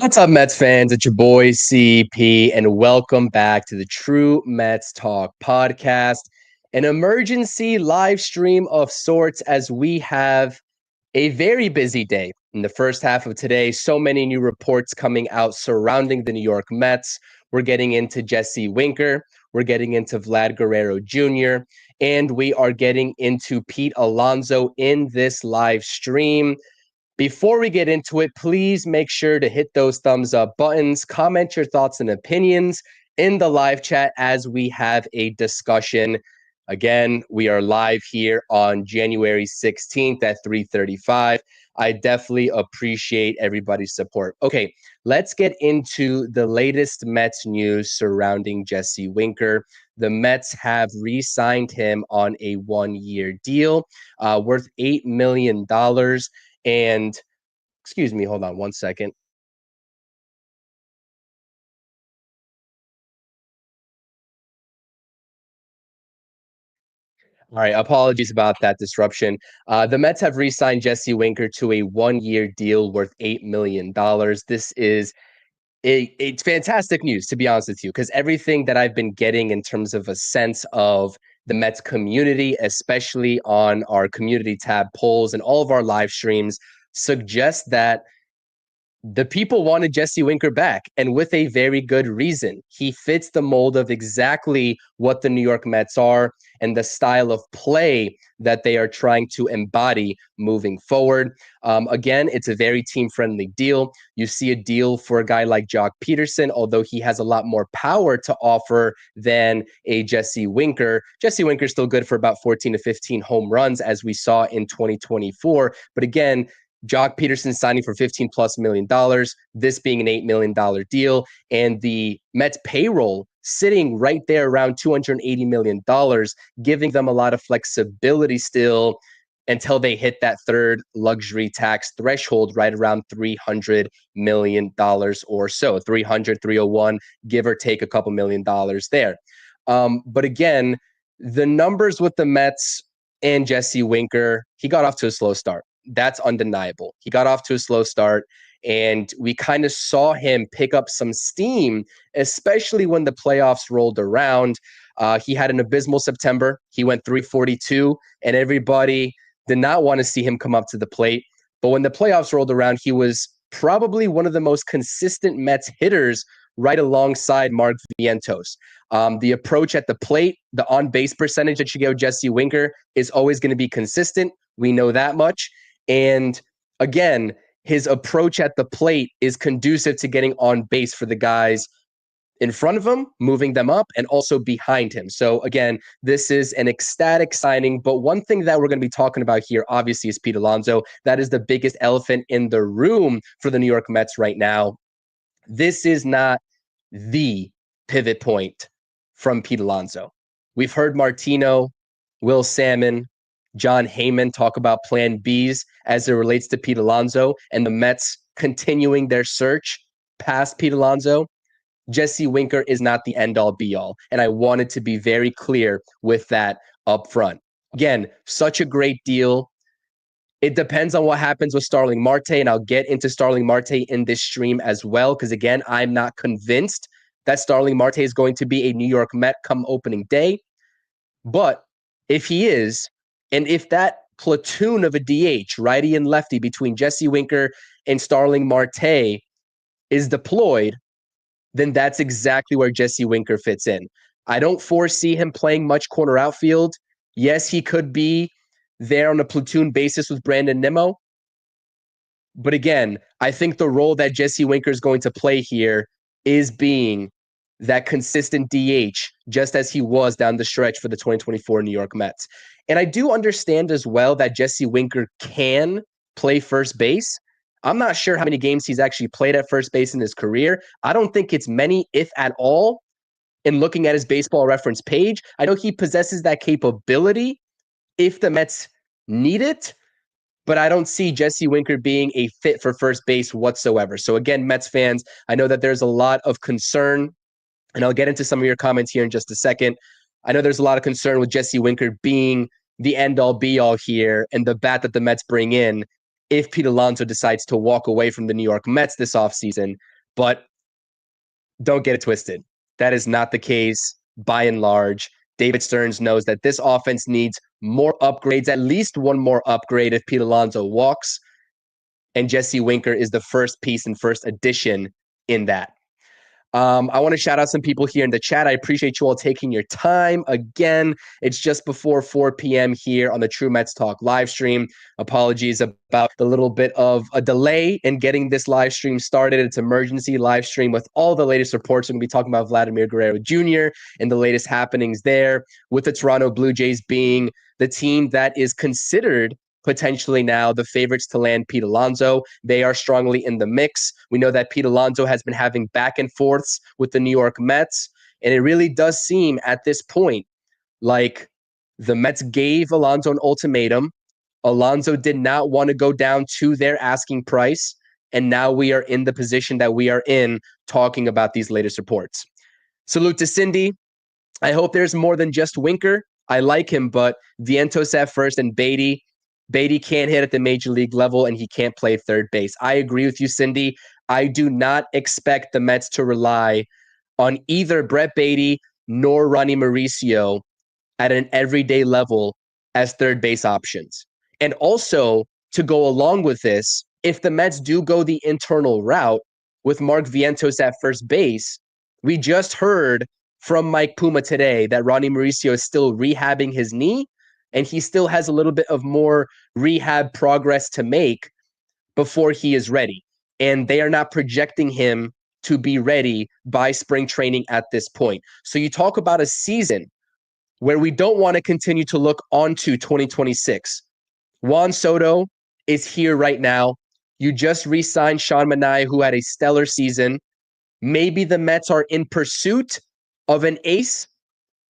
What's up, Mets fans? It's your boy CP, and welcome back to the True Mets Talk podcast, an emergency live stream of sorts as we have a very busy day. In the first half of today, so many new reports coming out surrounding the New York Mets. We're getting into Jesse Winker, we're getting into Vlad Guerrero Jr., and we are getting into Pete Alonso in this live stream. Before we get into it, please make sure to hit those thumbs up buttons, comment your thoughts and opinions in the live chat as we have a discussion. Again, we are live here on January 16th at 3:35. I definitely appreciate everybody's support. Okay, let's get into the latest Mets news surrounding Jesse Winker. The Mets have re-signed him on a one-year deal worth $8 million. And excuse me, hold on one second. All right, apologies about that disruption. The Mets have re-signed Jesse Winker to a one-year deal worth $8 million. This is it's fantastic news, to be honest with you, because everything that I've been getting in terms of a sense of the Mets community, especially on our community tab polls and all of our live streams, suggests that the people wanted Jesse Winker back, and with a very good reason. He fits the mold of exactly what the New York Mets are and the style of play that they are trying to embody moving forward. Again, it's a very team-friendly deal. You see a deal for a guy like Jock Peterson, although he has a lot more power to offer than a Jesse Winker. Jesse Winker's still good for about 14 to 15 home runs, as we saw in 2024. But again, Jock Peterson signing for $15+ million, this being an $8 million deal, and the Mets payroll sitting right there around $280 million, giving them a lot of flexibility still until they hit that third luxury tax threshold right around $300 million or so, 300, 301, give or take a couple $1 million there. But again, the numbers with the Mets and Jesse Winker, he got off to a slow start. That's undeniable. He got off to a slow start, and we kind of saw him pick up some steam, especially when the playoffs rolled around. He had an abysmal September. He went 342, and everybody did not want to see him come up to the plate. But when the playoffs rolled around, he was probably one of the most consistent Mets hitters right alongside Mark Vientos. The approach at the plate, the on-base percentage that you get with Jesse Winker is always going to be consistent. We know that much. And again, his approach at the plate is conducive to getting on base for the guys in front of him, moving them up, and also behind him. So again, this is an ecstatic signing. But one thing that we're going to be talking about here, obviously, is Pete Alonso. That is the biggest elephant in the room for the New York Mets right now. This is not the pivot point from Pete Alonso. We've heard Martino, Will Salmon, John Heyman talk about plan Bs as it relates to Pete Alonso and the Mets continuing their search past Pete Alonso. Jesse Winker is not the end-all be-all, and I wanted to be very clear with that up front. Again, such a great deal. It depends on what happens with Starling Marte, and I'll get into Starling Marte in this stream as well, because again, I'm not convinced that Starling Marte is going to be a New York Met come opening day. But if he is, and if that platoon of a DH, righty and lefty, between Jesse Winker and Starling Marte is deployed, then that's exactly where Jesse Winker fits in. I don't foresee him playing much corner outfield. Yes, he could be there on a platoon basis with Brandon Nimmo. But again, I think the role that Jesse Winker is going to play here is being that consistent DH, just as he was down the stretch for the 2024 New York Mets. And I do understand as well that Jesse Winker can play first base. I'm not sure how many games he's actually played at first base in his career. I don't think it's many, if at all, in looking at his baseball reference page. I know he possesses that capability if the Mets need it, but I don't see Jesse Winker being a fit for first base whatsoever. So again, Mets fans, I know that there's a lot of concern, and I'll get into some of your comments here in just a second. I know there's a lot of concern with Jesse Winker being the end-all be-all here and the bat that the Mets bring in if Pete Alonso decides to walk away from the New York Mets this offseason. But don't get it twisted. That is not the case by and large. David Stearns knows that this offense needs more upgrades, at least one more upgrade if Pete Alonso walks. And Jesse Winker is the first piece and first addition in that. I want to shout out some people here in the chat. I appreciate you all taking your time. Again, it's just before 4 p.m. here on the True Mets Talk live stream. Apologies about the little bit of a delay in getting this live stream started. It's emergency live stream with all the latest reports. We're going to be talking about Vladimir Guerrero Jr. and the latest happenings there, with the Toronto Blue Jays being the team that is considered potentially now the favorites to land Pete Alonso. They are strongly in the mix. We know that Pete Alonso has been having back and forths with the New York Mets, and it really does seem at this point like the Mets gave Alonso an ultimatum. Alonso did not want to go down to their asking price, and now we are in the position that we are in talking about these latest reports. Salute to Cindy. I hope there's more than just Winker. I like him, but Vientos at first and Beatty can't hit at the major league level, and he can't play third base. I agree with you, Cindy. I do not expect the Mets to rely on either Brett Beatty nor Ronnie Mauricio at an everyday level as third base options. And also, to go along with this, if the Mets do go the internal route with Mark Vientos at first base, we just heard from Mike Puma today that Ronnie Mauricio is still rehabbing his knee, and he still has a little bit of more rehab progress to make before he is ready. And they are not projecting him to be ready by spring training at this point. So you talk about a season where we don't want to continue to look onto 2026. Juan Soto is here right now. You just re-signed Sean Manaea, who had a stellar season. Maybe the Mets are in pursuit of an ace.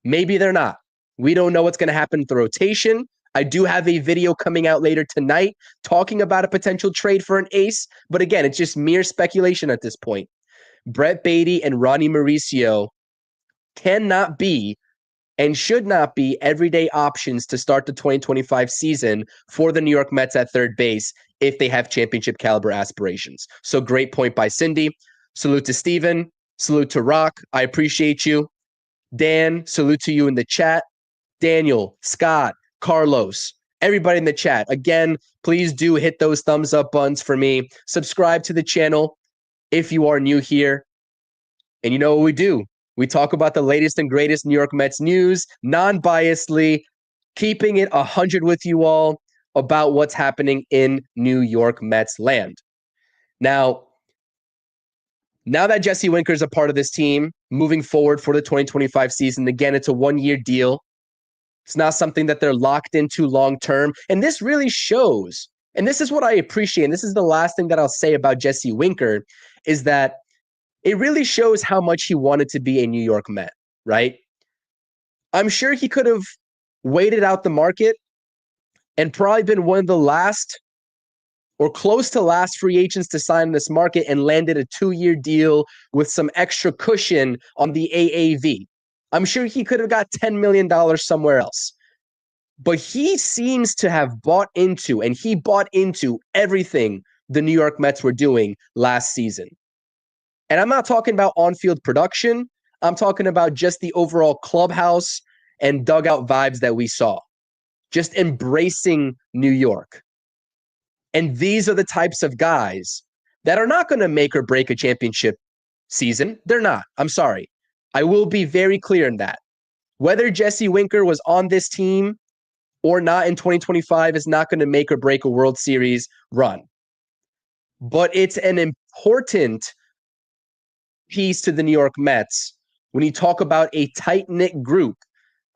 Maybe they're not. We don't know what's going to happen with the rotation. I do have a video coming out later tonight talking about a potential trade for an ace. But again, it's just mere speculation at this point. Brett Beatty and Ronnie Mauricio cannot be and should not be everyday options to start the 2025 season for the New York Mets at third base if they have championship caliber aspirations. So great point by Cindy. Salute to Steven. Salute to Rock. I appreciate you. Dan, salute to you in the chat. Daniel, Scott, Carlos, everybody in the chat. Again, please do hit those thumbs up buttons for me. Subscribe to the channel if you are new here. And you know what we do? We talk about the latest and greatest New York Mets news, non-biasedly, keeping it 100 with you all about what's happening in New York Mets land. Now that Jesse Winker is a part of this team, moving forward for the 2025 season, again, it's a one-year deal. It's not something that they're locked into long-term. And this really shows, and this is what I appreciate, and this is the last thing that I'll say about Jesse Winker, is that it really shows how much he wanted to be a New York Met, right? I'm sure he could have waited out the market and probably been one of the last or close to last free agents to sign this market and landed a 2-year deal with some extra cushion on the AAV. I'm sure he could have got $10 million somewhere else. But he seems to have bought into, and he bought into everything the New York Mets were doing last season. And I'm not talking about on-field production. I'm talking about just the overall clubhouse and dugout vibes that we saw. Just embracing New York. And these are the types of guys that are not going to make or break a championship season. They're not. I'm sorry. I will be very clear in that. Whether Jesse Winker was on this team or not in 2025 is not going to make or break a World Series run. But it's an important piece to the New York Mets when you talk about a tight-knit group,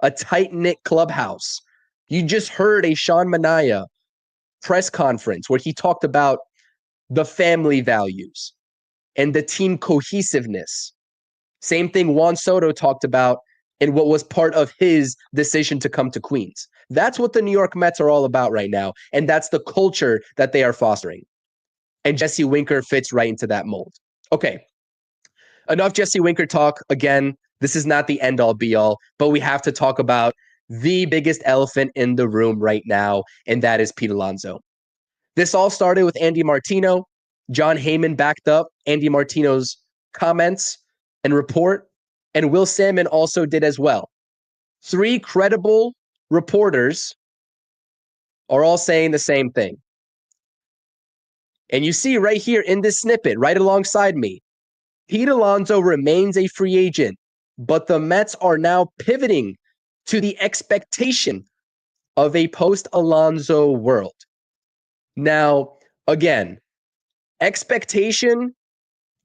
a tight-knit clubhouse. You just heard a Sean Manaea press conference where he talked about the family values and the team cohesiveness. Same thing Juan Soto talked about in what was part of his decision to come to Queens. That's what the New York Mets are all about right now, and that's the culture that they are fostering. And Jesse Winker fits right into that mold. Okay, enough Jesse Winker talk. Again, this is not the end-all be-all, but we have to talk about the biggest elephant in the room right now, and that is Pete Alonso. This all started with Andy Martino. John Heyman backed up Andy Martino's comments and report, and Will Salmon also did as well. 3 credible reporters are all saying the same thing. And you see right here in this snippet, right alongside me, Pete Alonso remains a free agent, but the Mets are now pivoting to the expectation of a post-Alonso world. Now, again, expectation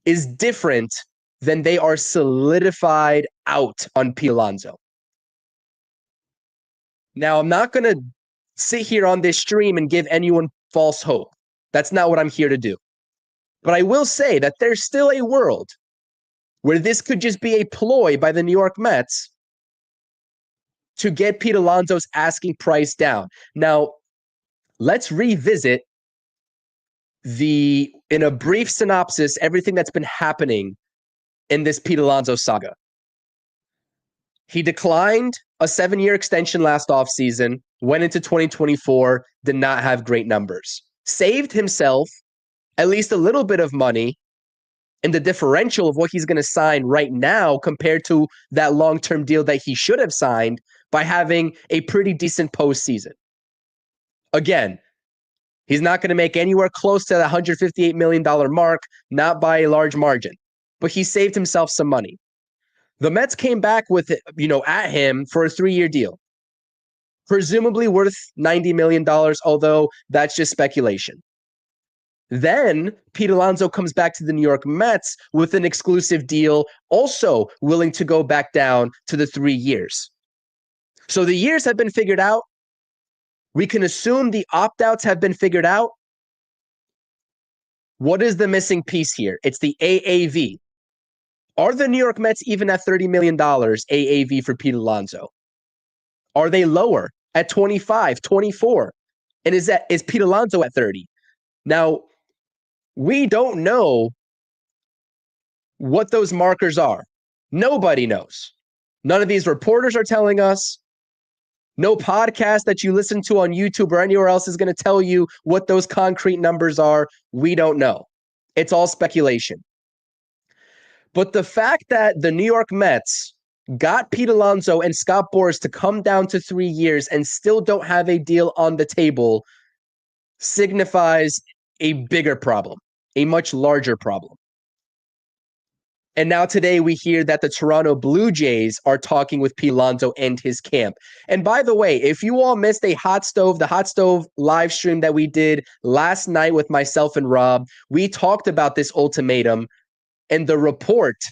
is different than they are solidified out on Pete Alonso. Now, I'm not going to sit here on this stream and give anyone false hope. That's not what I'm here to do. But I will say that there's still a world where this could just be a ploy by the New York Mets to get Pete Alonso's asking price down. Now, let's revisit in a brief synopsis, everything that's been happening in this Pete Alonso saga. He declined a 7-year extension last offseason, went into 2024, did not have great numbers. Saved himself at least a little bit of money in the differential of what he's going to sign right now compared to that long-term deal that he should have signed by having a pretty decent postseason. Again, he's not going to make anywhere close to the $158 million mark, not by a large margin, but he saved himself some money. The Mets came back with, at him for a 3-year deal, presumably worth $90 million, although that's just speculation. Then Pete Alonso comes back to the New York Mets with an exclusive deal, also willing to go back down to the 3 years. So the years have been figured out. We can assume the opt-outs have been figured out. What is the missing piece here? It's the AAV. Are the New York Mets even at $30 million AAV for Pete Alonso? Are they lower at 25, 24? And is Pete Alonso at 30? Now, we don't know what those markers are. Nobody knows. None of these reporters are telling us. No podcast that you listen to on YouTube or anywhere else is going to tell you what those concrete numbers are. We don't know. It's all speculation. But the fact that the New York Mets got Pete Alonso and Scott Boras to come down to 3 years and still don't have a deal on the table signifies a bigger problem, a much larger problem. And now today we hear that the Toronto Blue Jays are talking with Pete Alonso and his camp. And by the way, if you all missed the Hot Stove live stream that we did last night with myself and Rob, we talked about this ultimatum and the report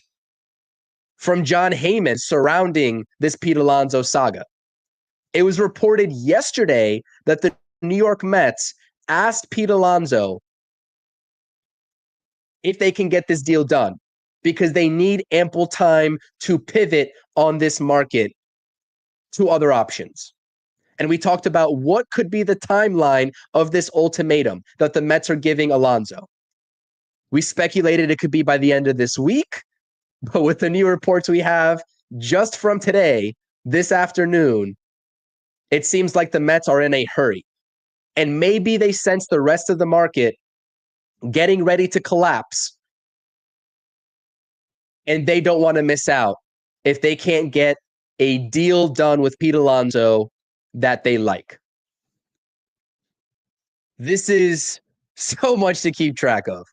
from John Heyman surrounding this Pete Alonso saga. It was reported yesterday that the New York Mets asked Pete Alonso if they can get this deal done, because they need ample time to pivot on this market to other options. And we talked about what could be the timeline of this ultimatum that the Mets are giving Alonso. We speculated it could be by the end of this week, but with the new reports we have just from today, this afternoon, it seems like the Mets are in a hurry. And maybe they sense the rest of the market getting ready to collapse, and they don't want to miss out if they can't get a deal done with Pete Alonso that they like. This is so much to keep track of,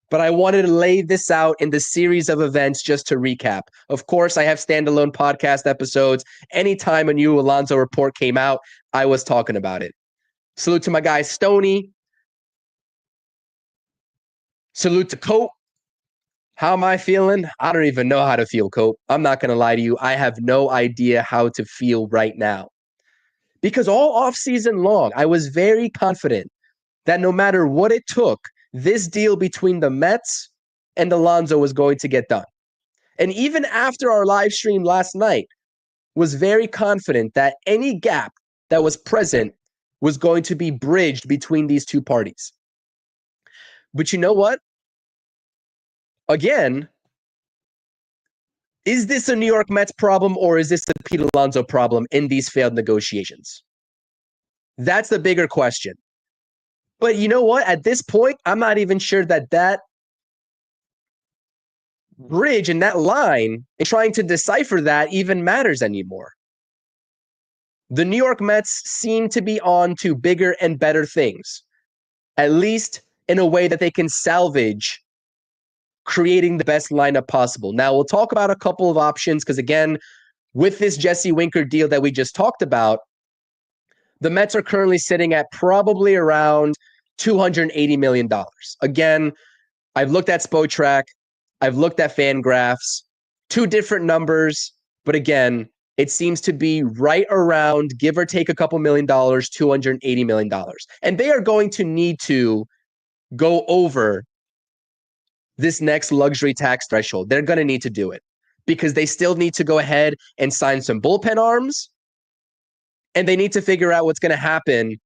but I wanted to lay this out in the series of events just to recap. Of course, I have standalone podcast episodes. Anytime a new Alonso report came out, I was talking about it. Salute to my guy Stoney. Salute to Cope. How am I feeling? I don't even know how to feel, Cope. I'm not going to lie to you. I have no idea how to feel right now. Because all offseason long, I was very confident that no matter what it took, this deal between the Mets and Alonso was going to get done. And even after our live stream last night, was very confident that any gap that was present was going to be bridged between these two parties. But you know what? Again, is this a New York Mets problem, or is this the Pete Alonso problem in these failed negotiations? That's the bigger question. But you know what? At this point, I'm not even sure that bridge and that line and trying to decipher that even matters anymore. The New York Mets seem to be on to bigger and better things, at least in a way that they can salvage creating the best lineup possible. Now, we'll talk about a couple of options because, again, with this Jesse Winker deal that we just talked about, the Mets are currently sitting at probably around $280 million. Again, I've looked at Spotrac, I've looked at Fangraphs, two different numbers, but again, it seems to be right around, give or take a couple $1,000,000, $280 million. And they are going to need to go over this next luxury tax threshold. They're going to need to do it because they still need to go ahead and sign some bullpen arms. And they need to figure out what's going to happen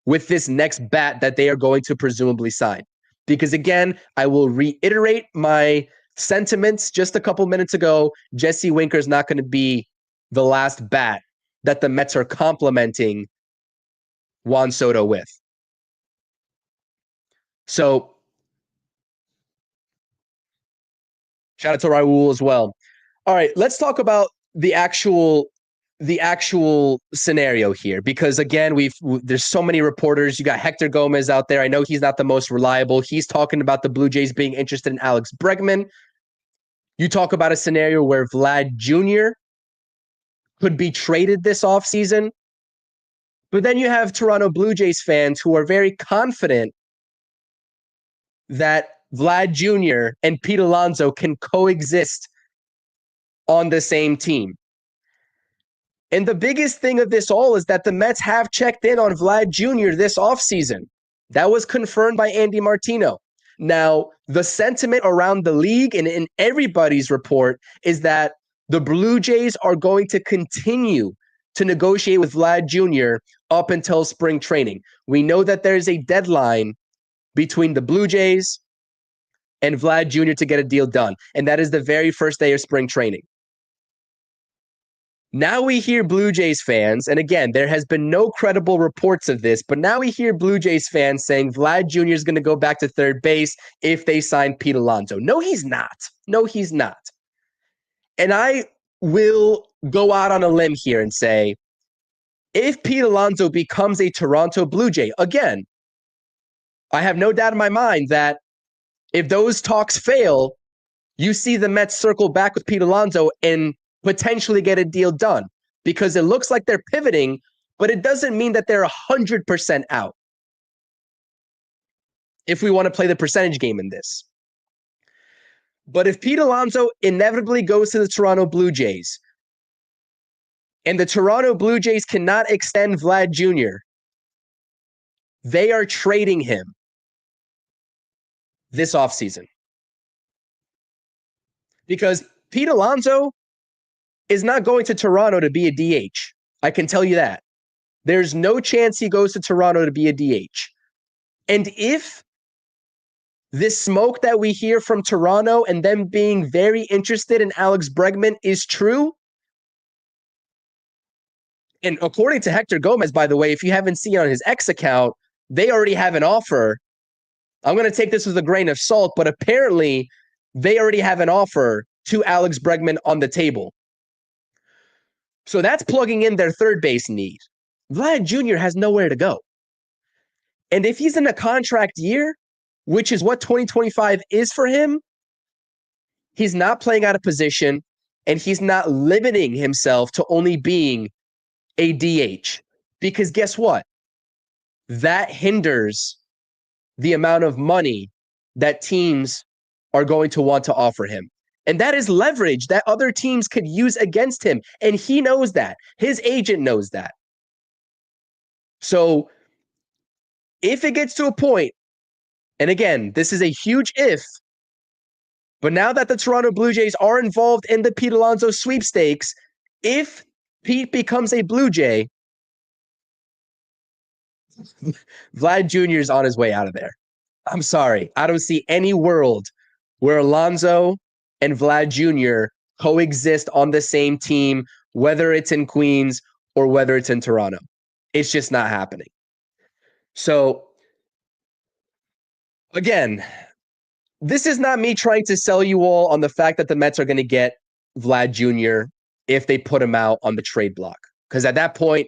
with this next bat that they are going to presumably sign. Because again, I will reiterate my sentiments just a couple minutes ago. Jesse Winker is not going to be the last bat that the Mets are complimenting Juan Soto with. So, shout out to Raul as well. All right, let's talk about the actual scenario here, because again, there's so many reporters. You got Hector Gomez out there. I know he's not the most reliable. He's talking about the Blue Jays being interested in Alex Bregman. You talk about a scenario where Vlad Jr. could be traded this offseason. But then you have Toronto Blue Jays fans who are very confident that Vlad Jr. and Pete Alonso can coexist on the same team. And the biggest thing of this all is that the Mets have checked in on Vlad Jr. this offseason. That was confirmed by Andy Martino. Now, the sentiment around the league and in everybody's report is that the Blue Jays are going to continue to negotiate with Vlad Jr. up until spring training. We know that there's a deadline between the Blue Jays and Vlad Jr. to get a deal done, and that is the very first day of spring training. Now we hear Blue Jays fans, and again, there has been no credible reports of this, but now we hear Blue Jays fans saying Vlad Jr. is going to go back to third base if they sign Pete Alonso. No, he's not. No, he's not. And I will go out on a limb here and say, if Pete Alonso becomes a Toronto Blue Jay, again, I have no doubt in my mind that if those talks fail, you see the Mets circle back with Pete Alonso and potentially get a deal done, because it looks like they're pivoting, but it doesn't mean that they're 100% out. If we want to play the percentage game in this. But if Pete Alonso inevitably goes to the Toronto Blue Jays and the Toronto Blue Jays cannot extend Vlad Jr., they are trading him this offseason. Because Pete Alonso is not going to Toronto to be a DH. I can tell you that. There's no chance he goes to Toronto to be a DH. And if this smoke that we hear from Toronto and them being very interested in Alex Bregman is true, and according to Hector Gomez, by the way, if you haven't seen on his X account, they already have an offer. I'm going to take this with a grain of salt, but apparently they already have an offer to Alex Bregman on the table. So that's plugging in their third base need. Vlad Jr. has nowhere to go. And if he's in a contract year, which is what 2025 is for him, he's not playing out of position and he's not limiting himself to only being a DH. Because guess what? That hinders the amount of money that teams are going to want to offer him. And that is leverage that other teams could use against him. And he knows that. His agent knows that. So if it gets to a point, and again, this is a huge if, but now that the Toronto Blue Jays are involved in the Pete Alonso sweepstakes, if Pete becomes a Blue Jay, Vlad Jr. is on his way out of there. I'm sorry. I don't see any world where Alonso and Vlad Jr. coexist on the same team, whether it's in Queens or whether it's in Toronto. It's just not happening. So Again, this is not me trying to sell you all on the fact that the Mets are going to get Vlad Jr. if they put him out on the trade block. Because at that point,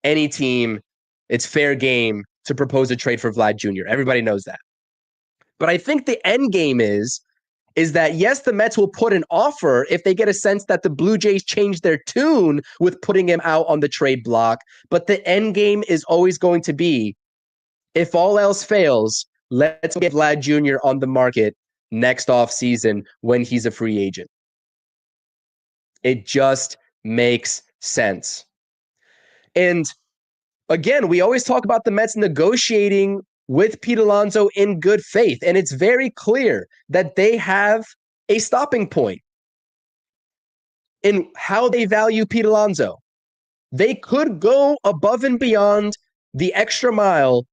any team, it's fair game to propose a trade for Vlad Jr. Everybody knows that. But I think the end game is that, yes, the Mets will put an offer if they get a sense that the Blue Jays change their tune with putting him out on the trade block. But the end game is always going to be, if all else fails, let's get Vlad Jr. on the market next offseason when he's a free agent. It just makes sense. And again, we always talk about the Mets negotiating with Pete Alonso in good faith. And it's very clear that they have a stopping point in how they value Pete Alonso. They could go above and beyond the extra mile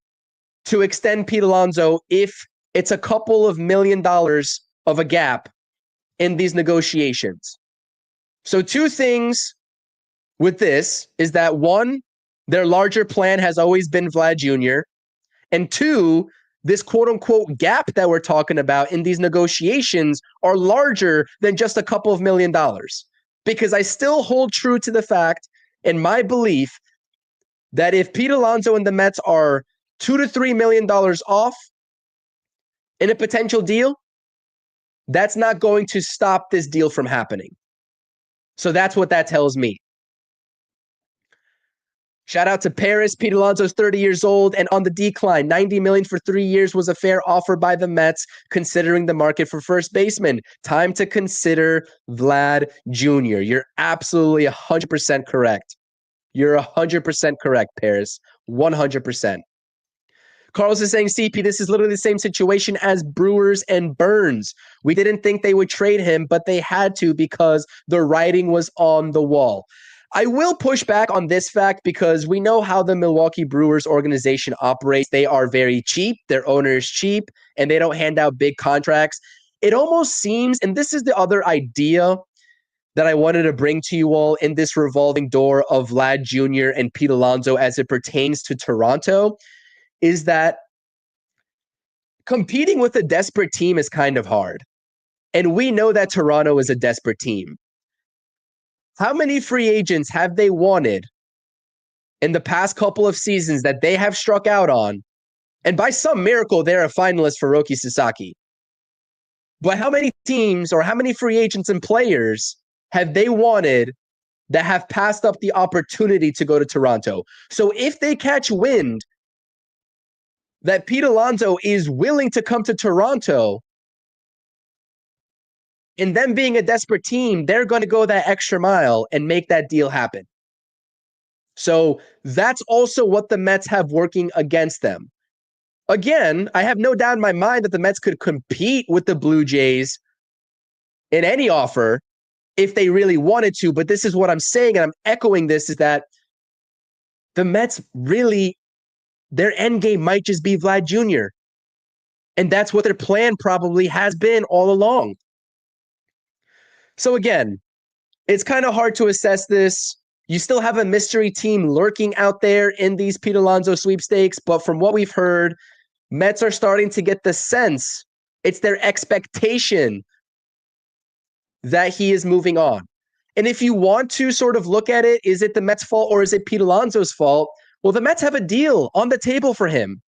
to extend Pete Alonso if it's a couple of $1 million of a gap in these negotiations. So 2 things with this is that, 1, their larger plan has always been Vlad Jr., and 2, this quote-unquote gap that we're talking about in these negotiations are larger than just a couple of $1 million. Because I still hold true to the fact, in my belief, that if Pete Alonso and the Mets are $2 to $3 million off in a potential deal, that's not going to stop this deal from happening. So that's what that tells me. Shout out to Paris. Pete Alonso's 30 years old and on the decline. $90 million for 3 years was a fair offer by the Mets, considering the market for first baseman. Time to consider Vlad Jr. You're absolutely 100% correct. You're 100% correct, Paris. 100%. Carlos is saying, CP, this is literally the same situation as Brewers and Burns. We didn't think they would trade him, but they had to because the writing was on the wall. I will push back on this fact because we know how the Milwaukee Brewers organization operates. They are very cheap. Their owner is cheap, and they don't hand out big contracts. It almost seems, and this is the other idea that I wanted to bring to you all in this revolving door of Vlad Jr. and Pete Alonso as it pertains to Toronto, is that competing with a desperate team is kind of hard. And we know that Toronto is a desperate team. How many free agents have they wanted in the past couple of seasons that they have struck out on? And by some miracle, they're a finalist for Roki Sasaki. But how many teams or how many free agents and players have they wanted that have passed up the opportunity to go to Toronto? So if they catch wind that Pete Alonso is willing to come to Toronto, and them being a desperate team, they're going to go that extra mile and make that deal happen. So that's also what the Mets have working against them. Again, I have no doubt in my mind that the Mets could compete with the Blue Jays in any offer if they really wanted to. But this is what I'm saying, and I'm echoing this, is that the Mets really, their end game might just be Vlad Jr. And that's what their plan probably has been all along. So again, it's kind of hard to assess this. You still have a mystery team lurking out there in these Pete Alonso sweepstakes, but from what we've heard, Mets are starting to get the sense, it's their expectation that he is moving on. And if you want to sort of look at it, is it the Mets' fault or is it Pete Alonso's fault? Well, the Mets have a deal on the table for him.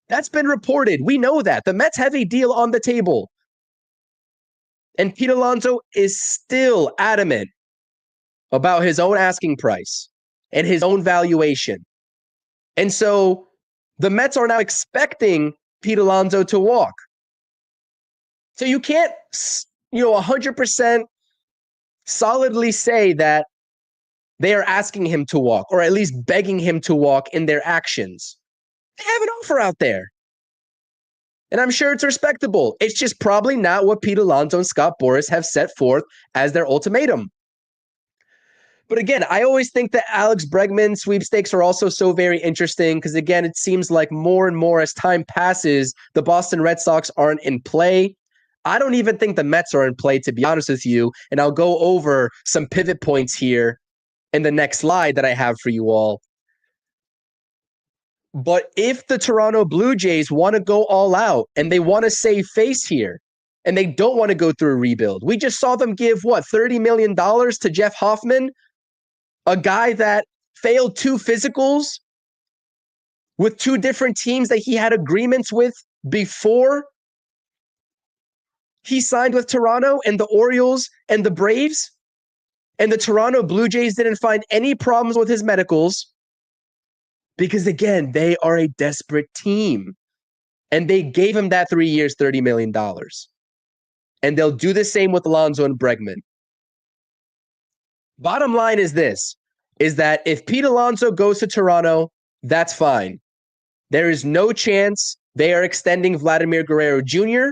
That's been reported. We know that. The Mets have a deal on the table. And Pete Alonso is still adamant about his own asking price and his own valuation. And so the Mets are now expecting Pete Alonso to walk. So you can't, 100% solidly say that they are asking him to walk, or at least begging him to walk in their actions. They have an offer out there. And I'm sure it's respectable. It's just probably not what Pete Alonso and Scott Boras have set forth as their ultimatum. But again, I always think that Alex Bregman sweepstakes are also so very interesting because, again, it seems like more and more as time passes, the Boston Red Sox aren't in play. I don't even think the Mets are in play, to be honest with you. And I'll go over some pivot points here in the next slide that I have for you all. But if the Toronto Blue Jays want to go all out and they want to save face here and they don't want to go through a rebuild, we just saw them give, $30 million to Jeff Hoffman, a guy that failed 2 physicals with 2 different teams that he had agreements with before he signed with Toronto, and the Orioles and the Braves. And the Toronto Blue Jays didn't find any problems with his medicals because, again, they are a desperate team. And they gave him that 3 years, $30 million. And they'll do the same with Alonso and Bregman. Bottom line is this, is that if Pete Alonso goes to Toronto, that's fine. There is no chance they are extending Vladimir Guerrero Jr.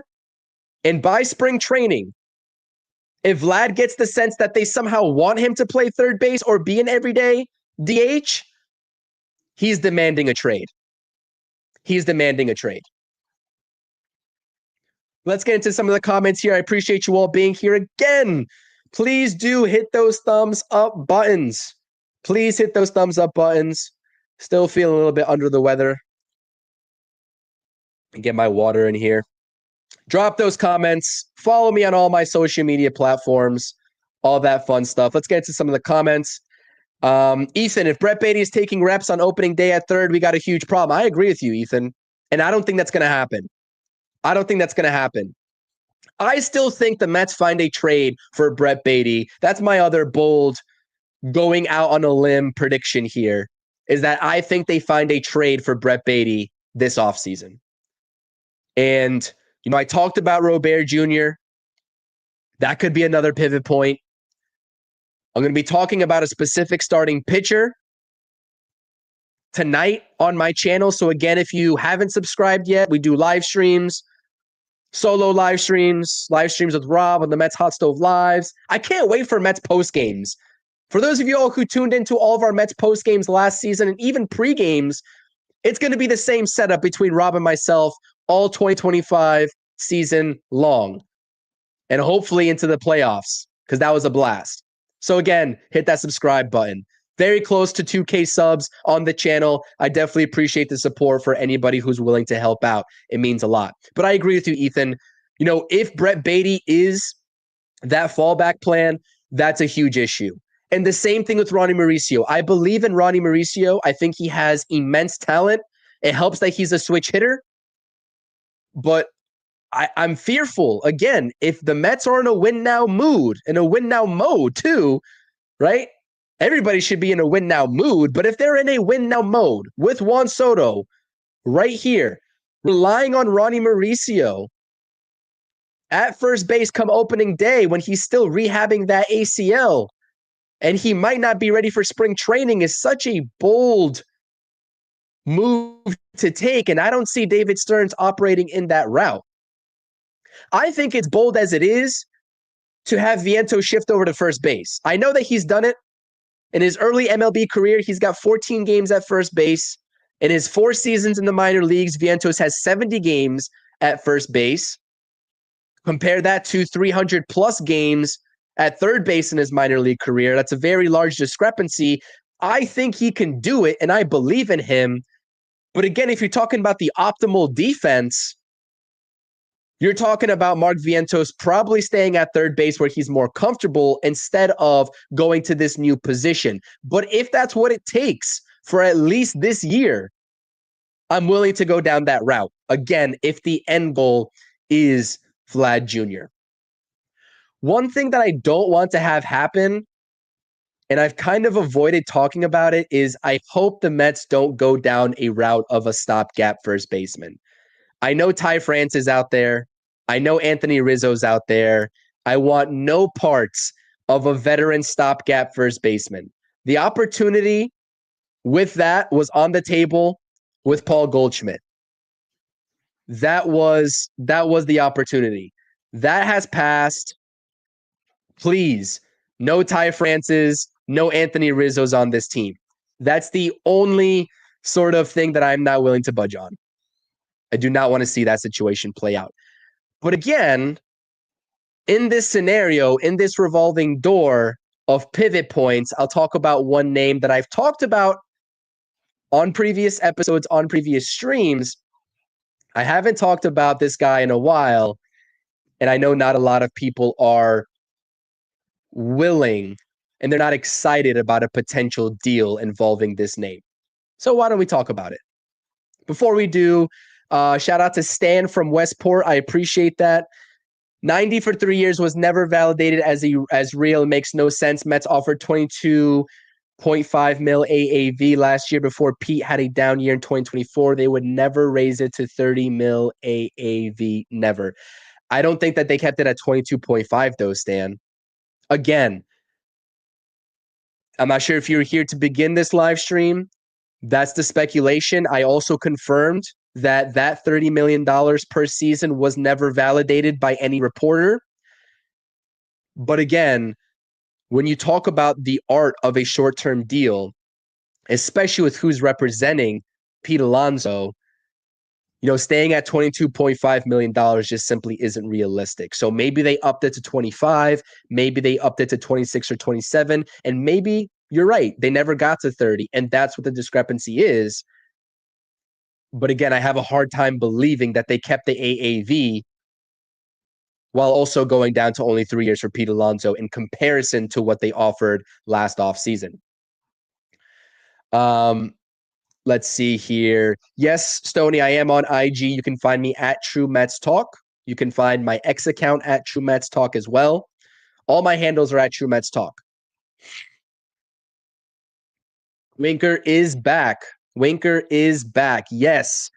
And by spring training, if Vlad gets the sense that they somehow want him to play third base or be an everyday DH, he's demanding a trade. He's demanding a trade. Let's get into some of the comments here. I appreciate you all being here again. Please do hit those thumbs up buttons. Please hit those thumbs up buttons. Still feeling a little bit under the weather. Get my water in here. Drop those comments. Follow me on all my social media platforms. All that fun stuff. Let's get into some of the comments. Ethan, if Brett Baty is taking reps on opening day at third, we got a huge problem. I agree with you, Ethan. And I don't think that's going to happen. I still think the Mets find a trade for Brett Baty. That's my other bold going out on a limb prediction here, is that I think they find a trade for Brett Baty this offseason. And, I talked about Robert Jr. That could be another pivot point. I'm going to be talking about a specific starting pitcher tonight on my channel. So again, if you haven't subscribed yet, we do live streams, solo live streams with Rob on the Mets Hot Stove Lives. I can't wait for Mets post games. For those of you all who tuned into all of our Mets post games last season and even pre-games, it's going to be the same setup between Rob and myself all 2025 season long, and hopefully into the playoffs, because that was a blast. So again, hit that subscribe button. Very close to 2K subs on the channel. I definitely appreciate the support for anybody who's willing to help out. It means a lot. But I agree with you, Ethan. If Brett Baty is that fallback plan, that's a huge issue. And the same thing with Ronnie Mauricio. I believe in Ronnie Mauricio. I think he has immense talent. It helps that he's a switch hitter. But I'm fearful, again, if the Mets are in a win-now mood, in a win-now mode too, right? Everybody should be in a win-now mood, but if they're in a win-now mode with Juan Soto right here, relying on Ronnie Mauricio at first base come opening day when he's still rehabbing that ACL, and he might not be ready for spring training, is such a bold move to take, and I don't see David Stearns operating in that route. I think it's bold as it is to have Vientos shift over to first base. I know that he's done it. In his early MLB career, he's got 14 games at first base. In his 4 seasons in the minor leagues, Vientos has 70 games at first base. Compare that to 300-plus games at third base in his minor league career. That's a very large discrepancy. I think he can do it, and I believe in him. But again, if you're talking about the optimal defense, you're talking about Mark Vientos probably staying at third base where he's more comfortable instead of going to this new position. But if that's what it takes for at least this year, I'm willing to go down that route. Again, if the end goal is Vlad Jr. One thing that I don't want to have happen, and I've kind of avoided talking about it, is I hope the Mets don't go down a route of a stopgap first baseman. I know Ty France is out there. I know Anthony Rizzo's out there. I want no parts of a veteran stopgap first baseman. The opportunity with that was on the table with Paul Goldschmidt. That was the opportunity. That has passed. Please, no Ty France's, no Anthony Rizzo's on this team. That's the only sort of thing that I'm not willing to budge on. I do not want to see that situation play out. But again, in this scenario, in this revolving door of pivot points, I'll talk about one name that I've talked about on previous episodes, on previous streams, I haven't talked about this guy in a while, and I know not a lot of people are willing and they're not excited about a potential deal involving this name. So why don't we talk about it? Before we do, shout out to Stan from Westport. I appreciate that. 90 for 3 years was never validated as real. It makes no sense. Mets offered 22.5 mil AAV last year before Pete had a down year in 2024. They would never raise it to 30 mil AAV. Never. I don't think that they kept it at 22.5 though, Stan. Again, I'm not sure if you're here to begin this live stream. That's the speculation. I also confirmed that $30 million per season was never validated by any reporter. But again, when you talk about the art of a short-term deal, especially with who's representing Pete Alonso, staying at $22.5 million just simply isn't realistic. So maybe they upped it to 25, maybe they upped it to 26 or 27, and maybe you're right, they never got to 30, and that's what the discrepancy is. But again, I have a hard time believing that they kept the AAV while also going down to only 3 years for Pete Alonso in comparison to what they offered last offseason. Let's see here. Yes, Stoney, I am on IG. You can find me at True Mets Talk. You can find my X account at True Mets Talk as well. All my handles are at True Mets Talk. Winker is back. Winker is back. Yes.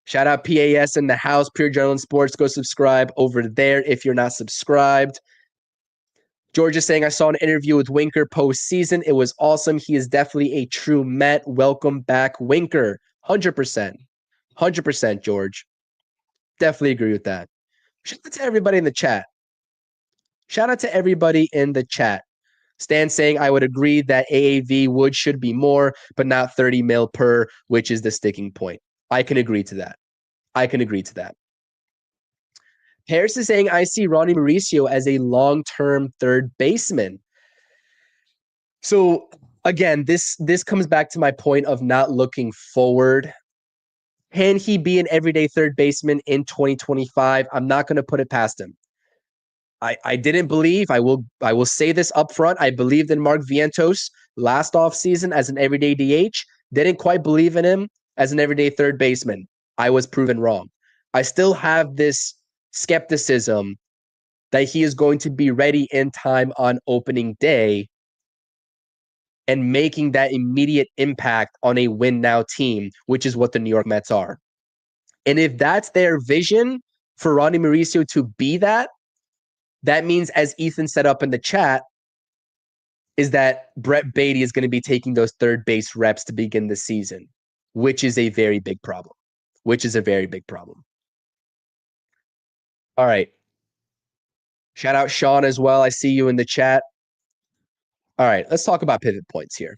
Shout out PAS in the house, Pure Journal Sports. Go subscribe over there if you're not subscribed. George is saying, I saw an interview with Winker postseason. It was awesome. He is definitely a true Met. Welcome back, Winker. 100%. 100%, George. Definitely agree with that. Shout out to everybody in the chat. Shout out to everybody in the chat. Stan saying, I would agree that AAV should be more, but not 30 mil per, which is the sticking point. I can agree to that. I can agree to that. Harris is saying, I see Ronnie Mauricio as a long-term third baseman. So again, this comes back to my point of not looking forward. Can he be an everyday third baseman in 2025? I'm not going to put it past him. I didn't believe, I will say this up front, I believed in Mark Vientos last offseason as an everyday DH. Didn't quite believe in him as an everyday third baseman. I was proven wrong. I still have this skepticism that he is going to be ready in time on opening day and making that immediate impact on a win now team, which is what the New York Mets are. And if that's their vision for Ronnie Mauricio to be that means, as Ethan set up in the chat, is that Brett Beatty is going to be taking those third base reps to begin the season, which is a very big problem. All right. Shout out Sean as well. I see you in the chat. All right, let's talk about pivot points here.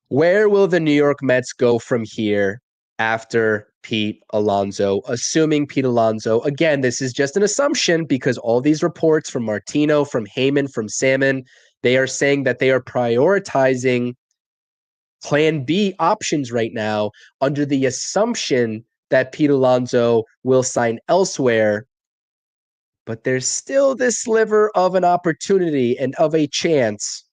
Where will the New York Mets go from here after Pete Alonso? Assuming Pete Alonso, again, this is just an assumption because all these reports from Martino, from Heyman, from Salmon, they are saying that they are prioritizing plan B options right now under the assumption that Pete Alonso will sign elsewhere. But there's still this sliver of an opportunity and of a chance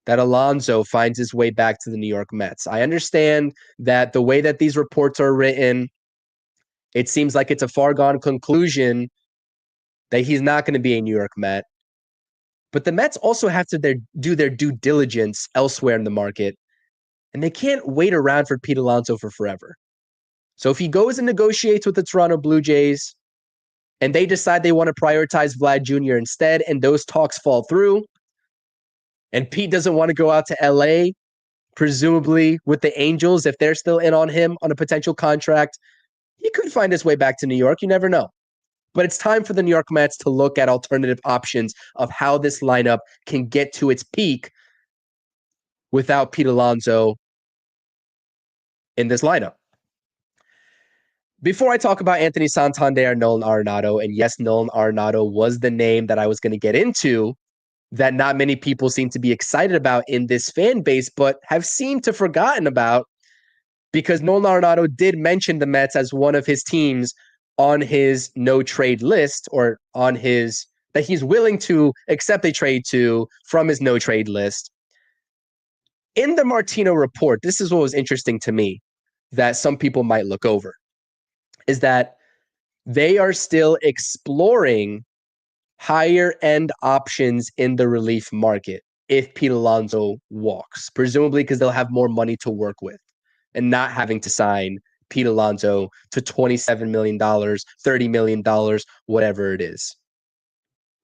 that Alonso finds his way back to the New York Mets. I understand that the way that these reports are written, it seems like it's a far gone conclusion that he's not going to be a New York Met. But the Mets also have to do their due diligence elsewhere in the market, and they can't wait around for Pete Alonso for forever. So if he goes and negotiates with the Toronto Blue Jays, and they decide they want to prioritize Vlad Jr. instead, and those talks fall through, and Pete doesn't want to go out to LA, presumably with the Angels, if they're still in on him on a potential contract, he could find his way back to New York. You never know. But it's time for the New York Mets to look at alternative options of how this lineup can get to its peak without Pete Alonso in this lineup. Before I talk about Anthony Santander, Nolan Arenado, and yes, Nolan Arenado was the name that I was going to get into that not many people seem to be excited about in this fan base, but have seemed to forgotten about because Nolan Arenado did mention the Mets as one of his teams on his no trade list, or on his that he's willing to accept a trade to from his no trade list. In the Martino report, this is what was interesting to me that some people might look over, is that they are still exploring higher end options in the relief market if Pete Alonso walks, presumably because they'll have more money to work with and not having to sign Pete Alonso to $27 million, $30 million, whatever it is.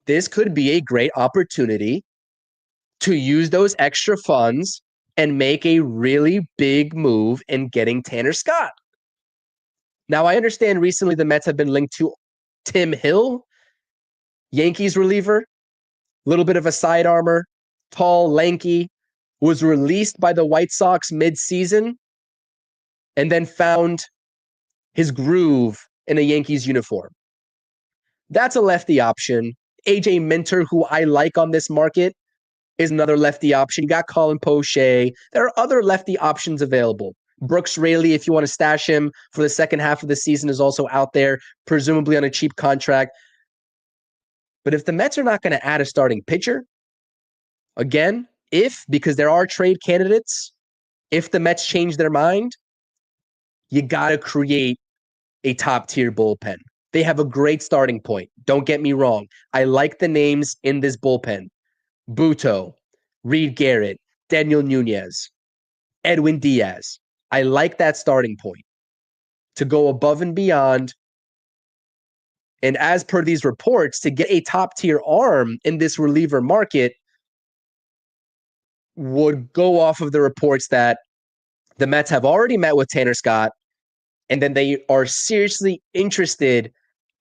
This could be a great opportunity to use those extra funds and make a really big move in getting Tanner Scott. Now, I understand recently the Mets have been linked to Tim Hill, Yankees reliever, little bit of a side armor, tall, lanky, was released by the White Sox mid-season and then found his groove in a Yankees uniform. That's a lefty option. AJ Minter, who I like on this market, is another lefty option. You got Colin Poche. There are other lefty options available. Brooks Raley, if you want to stash him for the second half of the season, is also out there, presumably on a cheap contract. But if the Mets are not going to add a starting pitcher, again, because there are trade candidates, if the Mets change their mind, you got to create a top-tier bullpen. They have a great starting point. Don't get me wrong. I like the names in this bullpen. Buto, Reed Garrett, Daniel Nunez, Edwin Diaz. I like that starting point to go above and beyond. And as per these reports, to get a top-tier arm in this reliever market would go off of the reports that the Mets have already met with Tanner Scott, and then they are seriously interested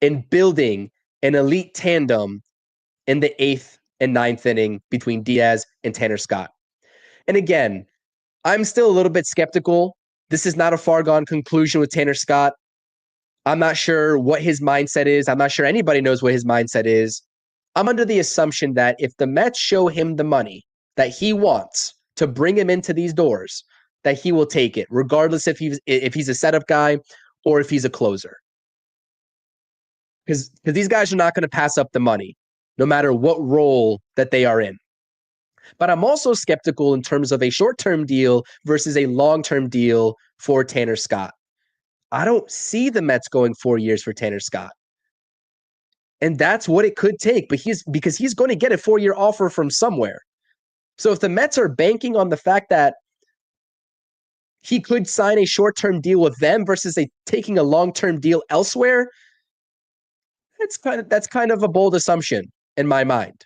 in building an elite tandem in the 8th and 9th inning between Diaz and Tanner Scott. And again, I'm still a little bit skeptical. This is not a far gone conclusion with Tanner Scott. I'm not sure what his mindset is. I'm not sure anybody knows what his mindset is. I'm under the assumption that if the Mets show him the money that he wants to bring him into these doors, that he will take it, regardless if he's a setup guy or if he's a closer. Because these guys are not going to pass up the money, no matter what role that they are in. But I'm also skeptical in terms of a short-term deal versus a long-term deal for Tanner Scott. I don't see the Mets going 4 years for Tanner Scott. And that's what it could take, but because he's going to get a 4-year offer from somewhere. So if the Mets are banking on the fact that he could sign a short-term deal with them versus taking a long-term deal elsewhere, that's kind of a bold assumption in my mind.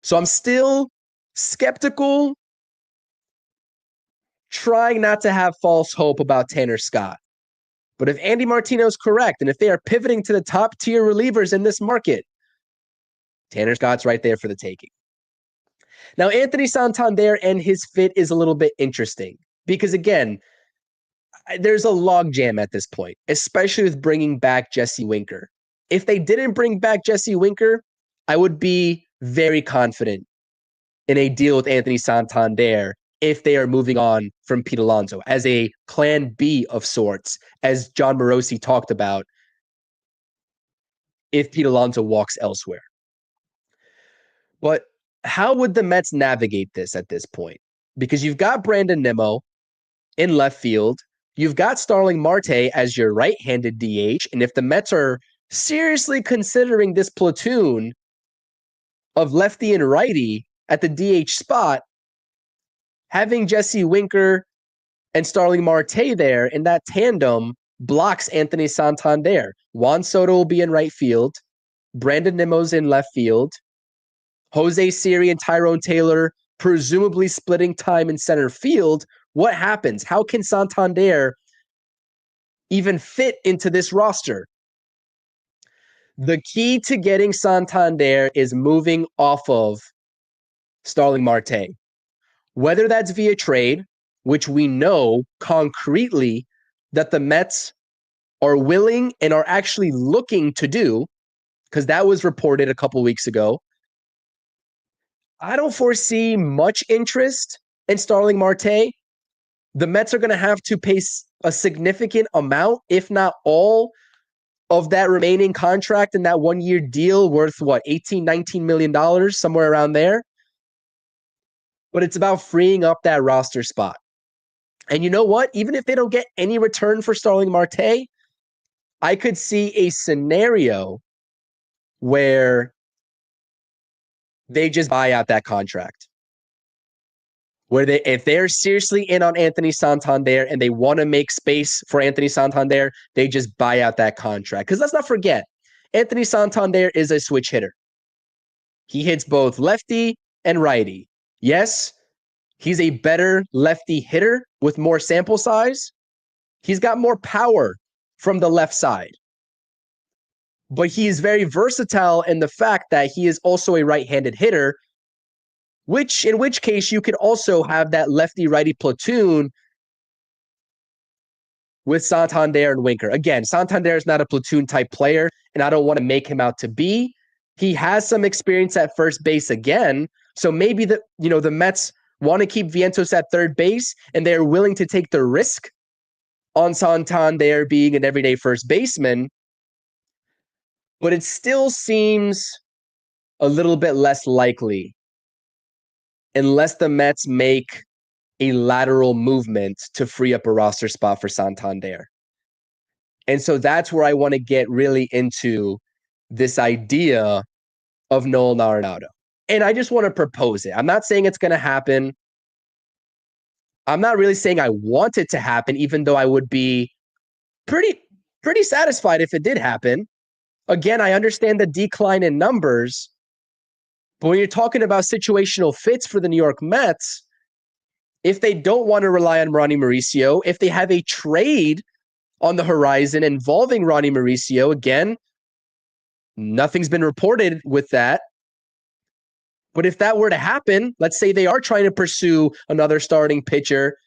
So I'm still skeptical, trying not to have false hope about Tanner Scott. But if Andy Martino is correct, and if they are pivoting to the top tier relievers in this market, Tanner Scott's right there for the taking. Now, Anthony Santander and his fit is a little bit interesting because, again, there's a logjam at this point, especially with bringing back Jesse Winker. If they didn't bring back Jesse Winker, I would be very confident in a deal with Anthony Santander if they are moving on from Pete Alonso as a plan B of sorts, as John Morosi talked about, if Pete Alonso walks elsewhere. But how would the Mets navigate this at this point? Because you've got Brandon Nimmo in left field. You've got Starling Marte as your right-handed DH. And if the Mets are seriously considering this platoon of lefty and righty at the DH spot, having Jesse Winker and Starling Marte there in that tandem blocks Anthony Santander. Juan Soto will be in right field. Brandon Nimmo's in left field. Jose Siri and Tyrone Taylor presumably splitting time in center field. What happens? How can Santander even fit into this roster? The key to getting Santander is moving off of Starling Marte. Whether that's via trade, which we know concretely that the Mets are willing and are actually looking to do, because that was reported a couple weeks ago. I don't foresee much interest in Starling Marte. The Mets are going to have to pay a significant amount, if not all, of that remaining contract in that 1 year deal worth what, 18, $19 million, somewhere around there. But it's about freeing up that roster spot. And you know what? Even if they don't get any return for Starling Marte, I could see a scenario where they just buy out that contract. Where if they're seriously in on Anthony Santander and they want to make space for Anthony Santander, they just buy out that contract. Because let's not forget, Anthony Santander is a switch hitter. He hits both lefty and righty. Yes, he's a better lefty hitter with more sample size. He's got more power from the left side. But he is very versatile in the fact that he is also a right-handed hitter, in which case you could also have that lefty-righty platoon with Santander and Winker. Again, Santander is not a platoon-type player, and I don't want to make him out to be. He has some experience at first base again, so maybe the Mets want to keep Vientos at third base, and they're willing to take the risk on Santander being an everyday first baseman. But it still seems a little bit less likely unless the Mets make a lateral movement to free up a roster spot for Santander. And so that's where I want to get really into this idea of Nolan Arenado. And I just want to propose it. I'm not saying it's going to happen. I'm not really saying I want it to happen, even though I would be pretty satisfied if it did happen. Again, I understand the decline in numbers, but when you're talking about situational fits for the New York Mets, if they don't want to rely on Ronnie Mauricio, if they have a trade on the horizon involving Ronnie Mauricio, again, nothing's been reported with that. But if that were to happen, let's say they are trying to pursue another starting pitcher,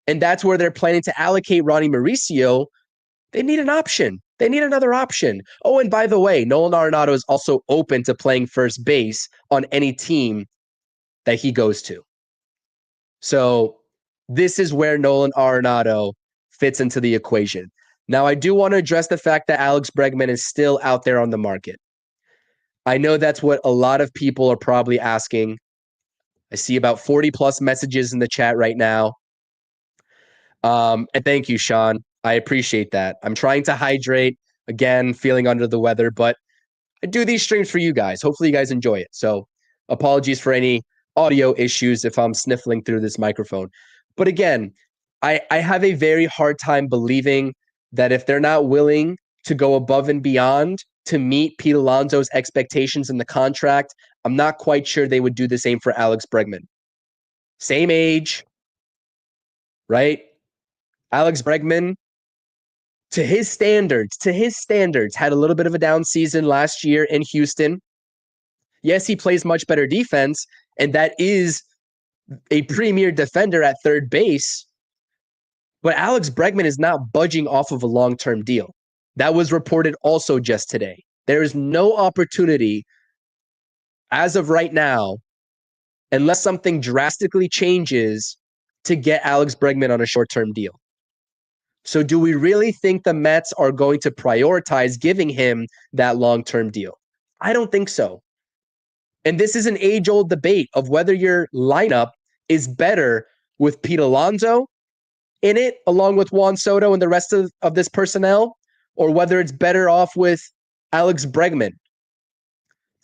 and that's where they're planning to allocate Ronnie Mauricio, they need an option. They need another option. Oh, and by the way, Nolan Arenado is also open to playing first base on any team that he goes to. So this is where Nolan Arenado fits into the equation. Now, I do want to address the fact that Alex Bregman is still out there on the market. I know that's what a lot of people are probably asking. I see about 40 plus messages in the chat right now. And thank you, Sean. I appreciate that. I'm trying to hydrate. Again, feeling under the weather, but I do these streams for you guys. Hopefully you guys enjoy it. So apologies for any audio issues if I'm sniffling through this microphone. But again, I have a very hard time believing that if they're not willing to go above and beyond to meet Pete Alonso's expectations in the contract, I'm not quite sure they would do the same for Alex Bregman. Same age, right? Alex Bregman, to his standards, had a little bit of a down season last year in Houston. Yes, he plays much better defense, and that is a premier defender at third base. But Alex Bregman is not budging off of a long-term deal. That was reported also just today. There is no opportunity as of right now, unless something drastically changes, to get Alex Bregman on a short-term deal. So do we really think the Mets are going to prioritize giving him that long-term deal? I don't think so. And this is an age-old debate of whether your lineup is better with Pete Alonso in it, along with Juan Soto and the rest of this personnel, or whether it's better off with Alex Bregman.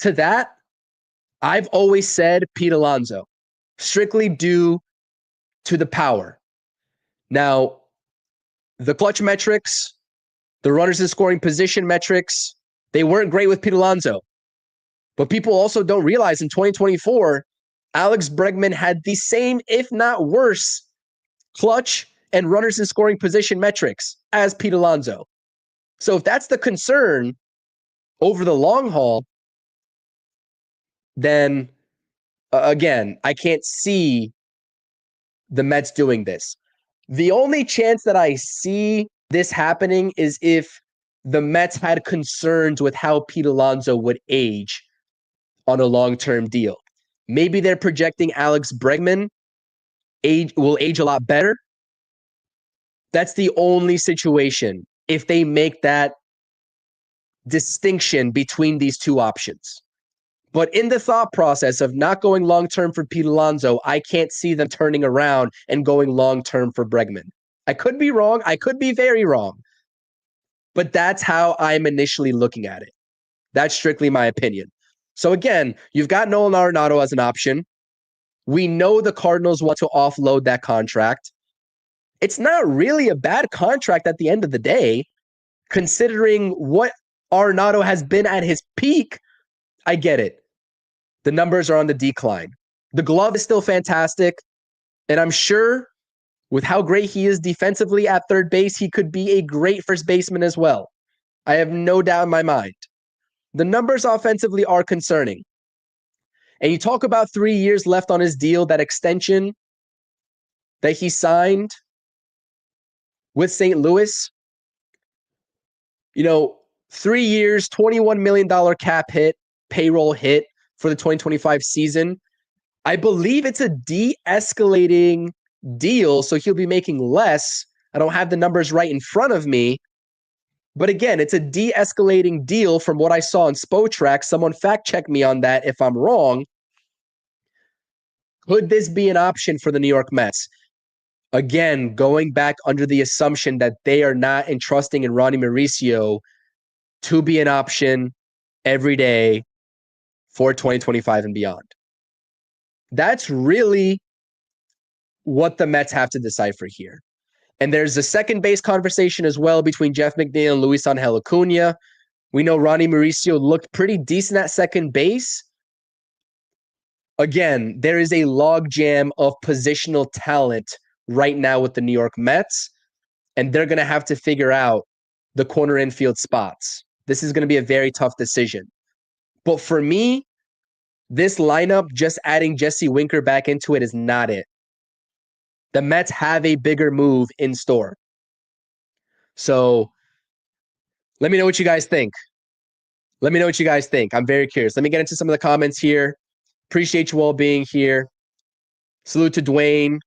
To that, I've always said Pete Alonso, strictly due to the power. Now, the clutch metrics, the runners in scoring position metrics, they weren't great with Pete Alonso. But people also don't realize in 2024, Alex Bregman had the same, if not worse, clutch and runners in scoring position metrics as Pete Alonso. So if that's the concern over the long haul, then again, I can't see the Mets doing this. The only chance that I see this happening is if the Mets had concerns with how Pete Alonso would age on a long-term deal. Maybe they're projecting Alex Bregman will age a lot better. That's the only situation if they make that distinction between these two options. But in the thought process of not going long-term for Pete Alonso, I can't see them turning around and going long-term for Bregman. I could be wrong. I could be very wrong. But that's how I'm initially looking at it. That's strictly my opinion. So again, you've got Nolan Arenado as an option. We know the Cardinals want to offload that contract. It's not really a bad contract at the end of the day, considering what Arenado has been at his peak. I get it. The numbers are on the decline. The glove is still fantastic. And I'm sure with how great he is defensively at third base, he could be a great first baseman as well. I have no doubt in my mind. The numbers offensively are concerning. And you talk about 3 years left on his deal, that extension that he signed with St. Louis. 3 years, $21 million cap hit, payroll hit for the 2025 season. I believe it's a de-escalating deal, so he'll be making less. I don't have the numbers right in front of me. But again, it's a de-escalating deal from what I saw on Spotrac. Someone fact-check me on that if I'm wrong. Could this be an option for the New York Mets? Again, going back under the assumption that they are not entrusting in Ronnie Mauricio to be an option every day for 2025 and beyond. That's really what the Mets have to decipher here. And there's a second base conversation as well between Jeff McNeil and Luis Angel Acuna. We know Ronnie Mauricio looked pretty decent at second base. Again, there is a logjam of positional talent right now with the New York Mets, and they're going to have to figure out the corner infield spots. This is going to be a very tough decision. But for me, this lineup, just adding Jesse Winker back into it is not it. The Mets have a bigger move in store. So let me know what you guys think. I'm very curious. Let me get into some of the comments here. Appreciate you all being here. Salute to Dwayne.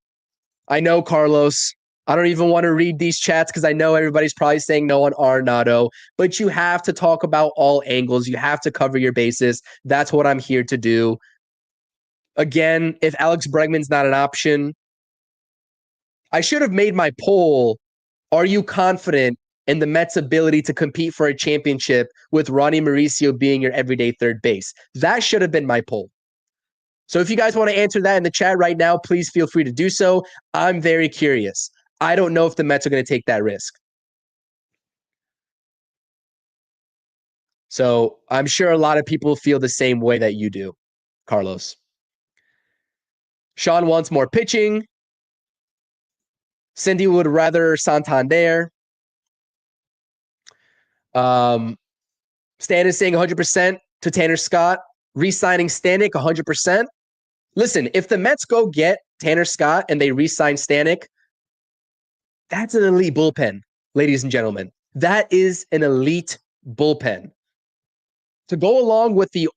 I know, Carlos. I don't even want to read these chats because I know everybody's probably saying no on Arenado, but you have to talk about all angles. You have to cover your bases. That's what I'm here to do. Again, if Alex Bregman's not an option, I should have made my poll. Are you confident in the Mets' ability to compete for a championship with Ronnie Mauricio being your everyday third base? That should have been my poll. So if you guys want to answer that in the chat right now, please feel free to do so. I'm very curious. I don't know if the Mets are going to take that risk. So I'm sure a lot of people feel the same way that you do, Carlos. Sean wants more pitching. Cindy would rather Santander. Stan is saying 100% to Tanner Scott. Re-signing Stanek 100%. Listen, if the Mets go get Tanner Scott and they re-sign Stanek, that's an elite bullpen, ladies and gentlemen. That is an elite bullpen. To go along with the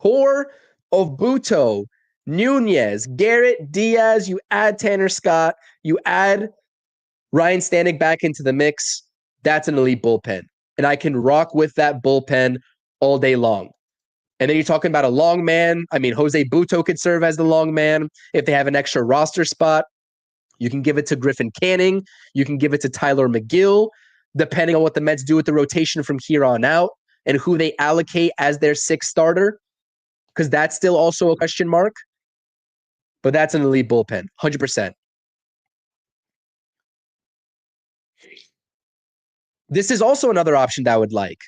core of Buto, Nunez, Garrett, Diaz, you add Tanner Scott, you add Ryan Stanek back into the mix, that's an elite bullpen. And I can rock with that bullpen all day long. And then you're talking about a long man. I mean, Jose Buto could serve as the long man. If they have an extra roster spot, you can give it to Griffin Canning. You can give it to Tyler McGill, depending on what the Mets do with the rotation from here on out and who they allocate as their sixth starter, because that's still also a question mark. But that's an elite bullpen, 100%. This is also another option that I would like.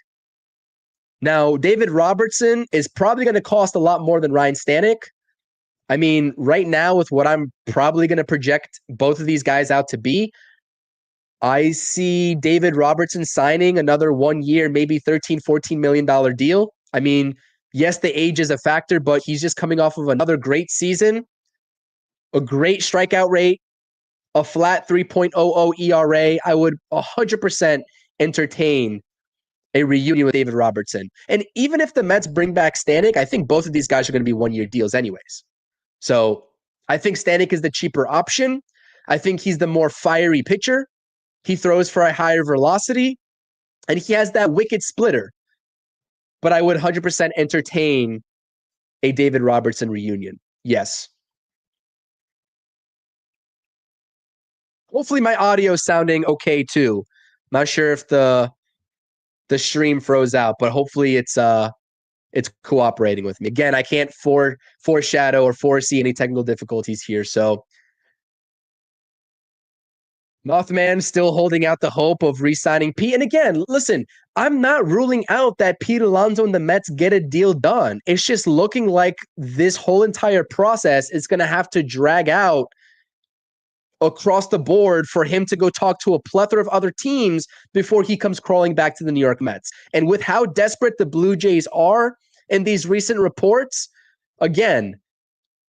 Now, David Robertson is probably going to cost a lot more than Ryan Stanek. I mean, right now, with what I'm probably going to project both of these guys out to be, I see David Robertson signing another 1 year, maybe $13-14 million deal. I mean, yes, the age is a factor, but he's just coming off of another great season, a great strikeout rate, a flat 3.00 ERA. I would 100% entertain a reunion with David Robertson. And even if the Mets bring back Stanek, I think both of these guys are going to be one-year deals anyways. So I think Stanek is the cheaper option. I think he's the more fiery pitcher. He throws for a higher velocity, and he has that wicked splitter. But I would 100% entertain a David Robertson reunion. Yes. Hopefully my audio is sounding okay too. Not sure if the stream froze out, but hopefully it's cooperating with me. Again, I can't foreshadow or foresee any technical difficulties here. So Mothman still holding out the hope of re-signing Pete. And again, listen, I'm not ruling out that Pete Alonso and the Mets get a deal done. It's just looking like this whole entire process is going to have to drag out across the board for him to go talk to a plethora of other teams before he comes crawling back to the New York Mets. And with how desperate the Blue Jays are in these recent reports, again,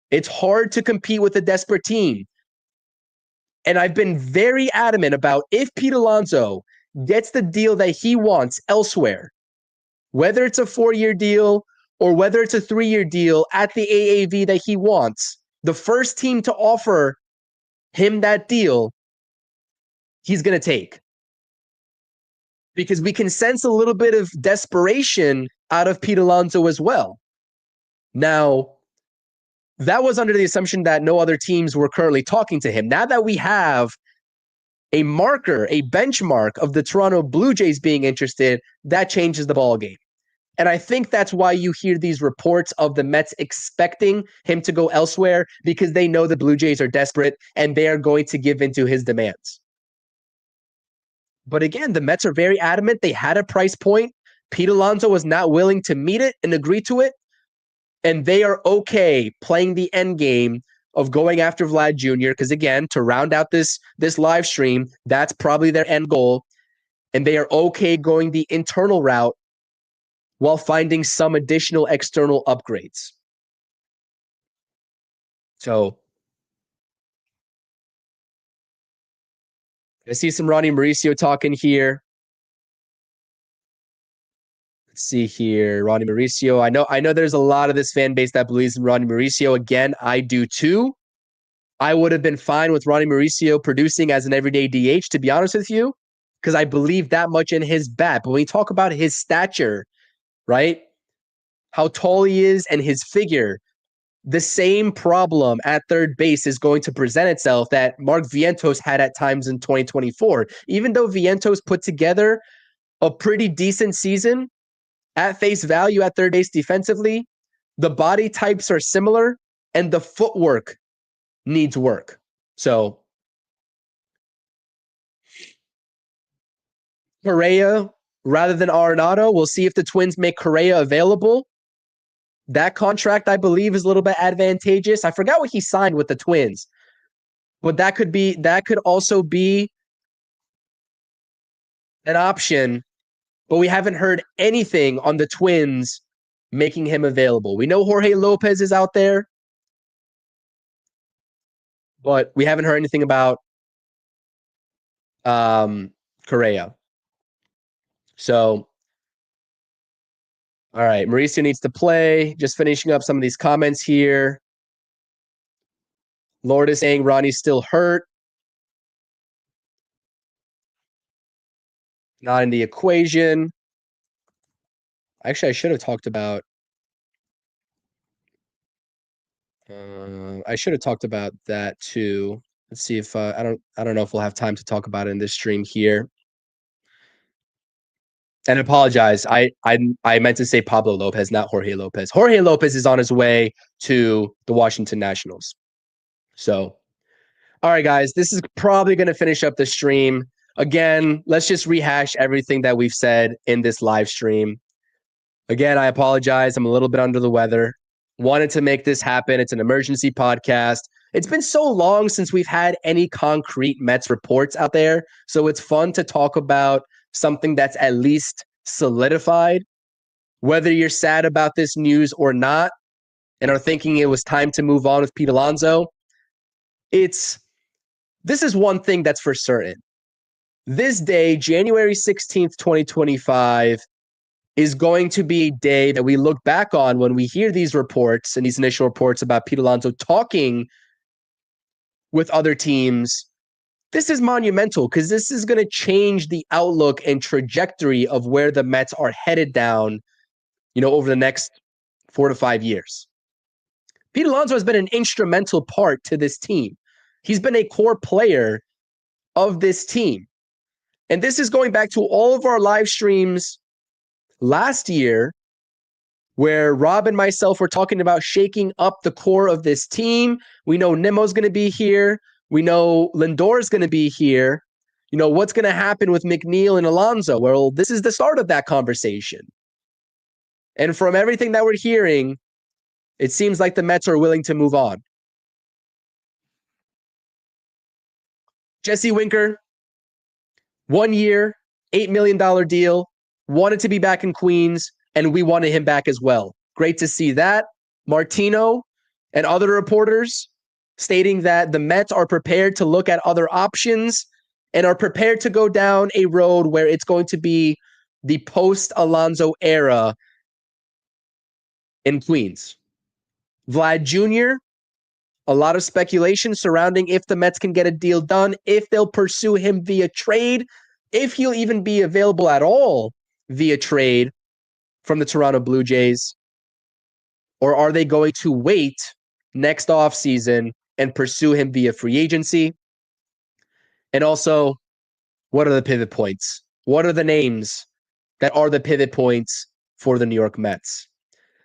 it's hard to compete with a desperate team. And I've been very adamant about if Pete Alonso gets the deal that he wants elsewhere, whether it's a 4-year deal or whether it's a 3-year deal at the AAV that he wants, the first team to offer him that deal, he's going to take. Because we can sense a little bit of desperation out of Pete Alonso as well. Now, that was under the assumption that no other teams were currently talking to him. Now that we have a marker, a benchmark of the Toronto Blue Jays being interested, that changes the ballgame. And I think that's why you hear these reports of the Mets expecting him to go elsewhere, because they know the Blue Jays are desperate and they are going to give into his demands. But again, the Mets are very adamant. They had a price point. Pete Alonso was not willing to meet it and agree to it. And they are okay playing the end game of going after Vlad Jr. Because again, to round out this live stream, that's probably their end goal. And they are okay going the internal route while finding some additional external upgrades. So I see some Ronnie Mauricio talking here. Let's see here, Ronnie Mauricio. I know there's a lot of this fan base that believes in Ronnie Mauricio. Again, I do too. I would have been fine with Ronnie Mauricio producing as an everyday DH, to be honest with you, because I believe that much in his bat. But when we talk about his stature, right, how tall he is and his figure, the same problem at third base is going to present itself that Mark Vientos had at times in 2024. Even though Vientos put together a pretty decent season at face value at third base defensively, the body types are similar and the footwork needs work. So Correa rather than Arenado, we'll see if the Twins make Correa available. That contract, I believe, is a little bit advantageous. I forgot what he signed with the Twins, but that could also be an option. But we haven't heard anything on the Twins making him available. We know Jorge Lopez is out there, but we haven't heard anything about Correa. So, all right, Mauricio needs to play. Just finishing up some of these comments here. Lord is saying Ronnie's still hurt. Not in the equation. Actually, I should have talked about that too. Let's see if I don't know if we'll have time to talk about it in this stream here. And apologize. I meant to say Pablo Lopez, not Jorge Lopez. Jorge Lopez is on his way to the Washington Nationals. So, all right, guys, this is probably going to finish up the stream. Again, let's just rehash everything that we've said in this live stream. Again, I apologize. I'm a little bit under the weather. Wanted to make this happen. It's an emergency podcast. It's been so long since we've had any concrete Mets reports out there. So it's fun to talk about something that's at least solidified. Whether you're sad about this news or not, and are thinking it was time to move on with Pete Alonso, this is one thing that's for certain. This day, January 16th, 2025, is going to be a day that we look back on when we hear these reports and these initial reports about Pete Alonso talking with other teams. This is monumental because this is going to change the outlook and trajectory of where the Mets are headed down, over the next 4 to 5 years. Pete Alonso has been an instrumental part to this team. He's been a core player of this team. And this is going back to all of our live streams last year, where Rob and myself were talking about shaking up the core of this team. We know Nimmo's going to be here. We know Lindor's going to be here. What's going to happen with McNeil and Alonso? Well, this is the start of that conversation. And from everything that we're hearing, it seems like the Mets are willing to move on. Jesse Winker, 1 year, $8 million deal, wanted to be back in Queens, and we wanted him back as well. Great to see that. Martino and other reporters stating that the Mets are prepared to look at other options and are prepared to go down a road where it's going to be the post-Alonso era in Queens. Vlad Jr., a lot of speculation surrounding if the Mets can get a deal done, if they'll pursue him via trade, if he'll even be available at all via trade from the Toronto Blue Jays, or are they going to wait next offseason and pursue him via free agency? And also, what are the pivot points? What are the names that are the pivot points for the New York Mets?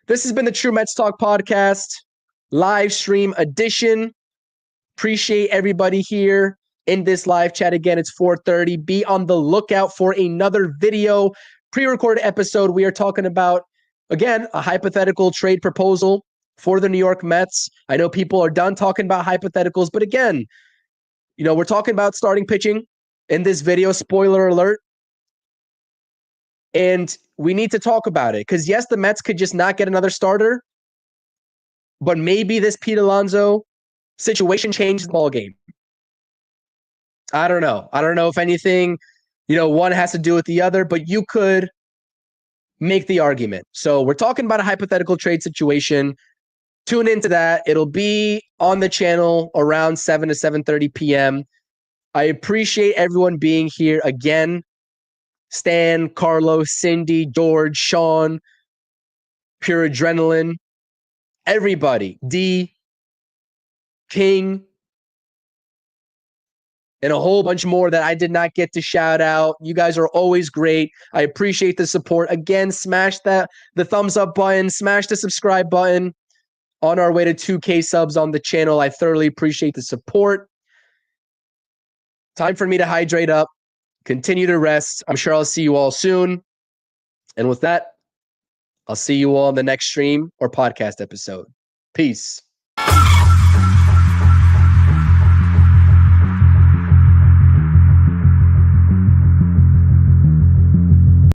This has been the True Mets Talk podcast, live stream edition. Appreciate everybody here in this live chat. Again, it's 4:30. Be on the lookout for another video, pre-recorded episode. We are talking about, again, a hypothetical trade proposal for the New York Mets. I know people are done talking about hypotheticals, but again, we're talking about starting pitching in this video, spoiler alert. And we need to talk about it because, yes, the Mets could just not get another starter, but maybe this Pete Alonso situation changed the ballgame. I don't know. I don't know if anything, one has to do with the other, but you could make the argument. So we're talking about a hypothetical trade situation. Tune into that. It'll be on the channel around 7 to 7:30 p.m. I appreciate everyone being here again. Stan, Carlos, Cindy, George, Sean, Pure Adrenaline, everybody, D, King, and a whole bunch more that I did not get to shout out. You guys are always great. I appreciate the support. Again, smash the thumbs up button, smash the subscribe button. On our way to 2K subs on the channel. I thoroughly appreciate the support. Time for me to hydrate up, continue to rest. I'm sure I'll see you all soon. And with that, I'll see you all in the next stream or podcast episode. Peace.